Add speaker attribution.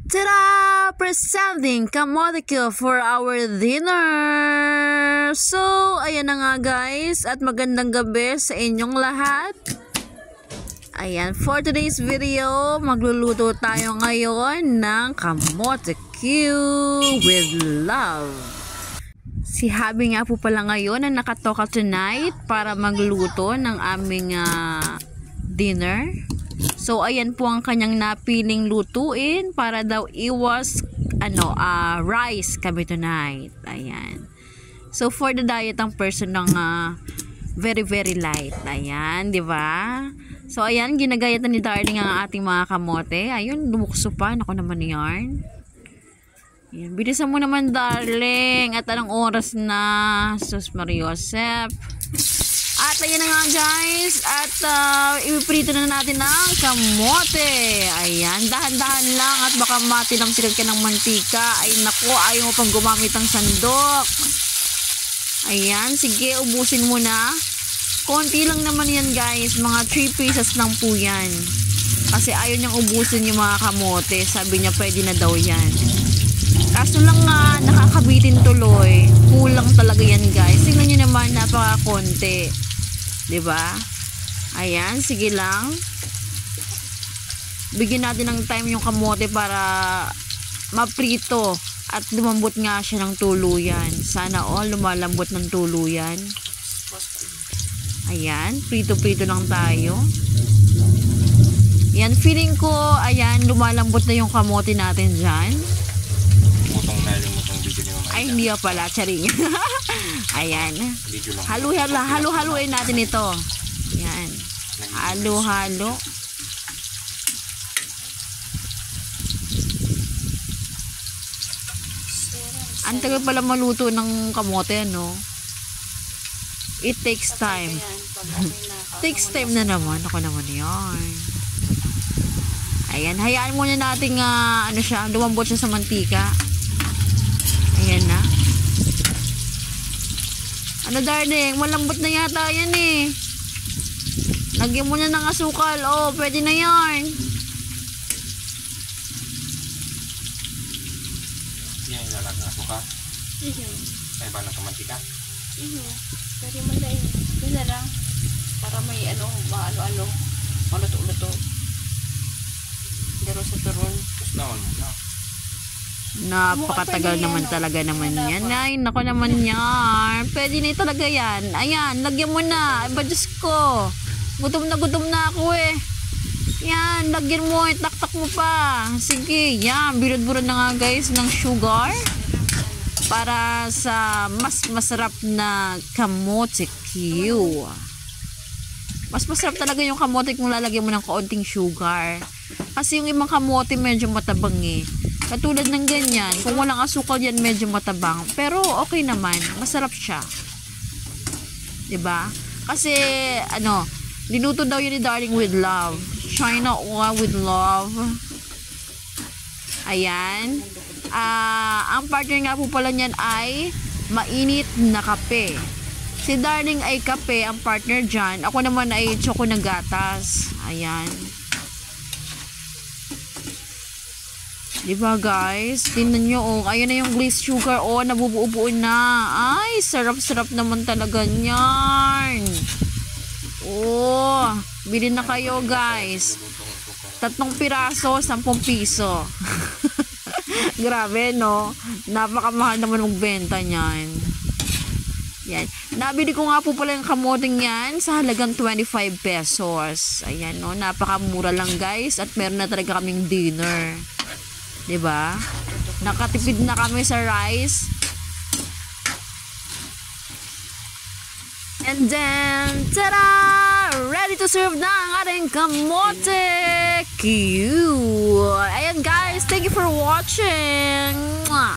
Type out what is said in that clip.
Speaker 1: Ta-da! Presenting kamote for our dinner! So, ayan na nga guys, at magandang gabi sa inyong lahat. Ayan, for today's video, magluluto tayo ngayon ng kamote with love. Si Habi nga po pala ngayon ang nakatoka tonight para magluto ng aming dinner. So ayan po ang kanyang napiling lutuin para daw iwas rice kami tonight. Ayan. So for the diet ang person ng very light. Ayan, 'di ba? So ayan, ginagayatan ni Darling ang ating mga kamote. Ayun, lumukso pa. Nako naman yarn. Ayan, bilisan mo naman Darling. At anong oras na? Sus Mariosep. At ayan na nga guys, at ipiprito na natin ang kamote. Ayan, dahan-dahan lang at baka matinamsikan ka ng mantika. Ay nako, ayaw mo pang gumamit ng sandok. Ayan, sige, ubusin mo na. Konti lang naman yan guys, mga 3 pieces lang po yan. Kasi ayaw niyang ubusin yung mga kamote. Sabi niya pwede na daw yan. Kaso lang nga, nakakabitin tuloy. Kulang talaga yan guys. Tingnan niyo naman, napaka-konti. 'Di ba? Ayan, sige lang. Bigyan natin ng time yung kamote para maprito at lumambot nga siya ng tuluyan. Sana all lumalambot ng tuluyan. Ayan, prito-prito lang tayo. Yan, feeling ko, ayan, lumalambot na yung kamote natin dyan. Ay, hindi pala, charing. Ayan. Halo-haluin natin ito. Ayan. Halo-halo. Ang tagal pala maluto ng kamote, no? It takes time. Takes time na naman. Ako naman yan. Ayan. Hayaan muna natin lumambot siya sa mantika. Ayan na. Ano Darling? Malambot na yata yan eh. Lagyan mo na ng asukal. Oh, pwede na yan.
Speaker 2: Yan yung lalag ng asukal? Ay ba ng kamantika?
Speaker 3: Pwede mo na yun. Kasi lang. Para may maluto-luto. Daro sa turon.
Speaker 2: Tapos naman na.
Speaker 1: Napakatagal naman talaga naman yan. Ay, nako naman yan. Pwede na talaga yan. Ayan, lagyan mo na. Ay ba, Diyos ko. Gutom na ako eh. Yan, lagyan mo. Taktak mo pa. Sige, yan. Bilad-burad na nga guys ng sugar. Para sa mas masarap na kamote Q. Mas masarap talaga yung kamote kung lalagyan mo ng kaunting sugar. Kasi yung ibang kamote medyo matabang eh. Katulad ng ganyan, kung walang asukal yan medyo matabang. Pero okay naman, masarap siya. 'Di ba? Kasi niluto daw yun ni Darling with love. China with love. Ayan. Ang partner nga po pala niyan ay mainit na kape. Si Darling ay kape, ang partner dyan. Ako naman ay choco na gatas. Ayan. Diba guys? Tingnan nyo, oh. Ayan na yung glazed sugar, oh. Nabubuo-buo na. Ay, sarap-sarap naman talaga niyan. Oh, bilhin na kayo guys. 3 piraso, 10 piso. Grabe, no? Napakamahal naman magbenta niyan. Yan. Nabili ko nga po pala yung kamoting yan sa halagang 25 pesos. Ayan, no? Napakamura lang guys. At meron na talaga kaming dinner. 'Di ba? Nakatipid na kami sa rice. And then, tada! Ready to serve na ang ating kamote Q. Ayan guys, thank you for watching. Mwah!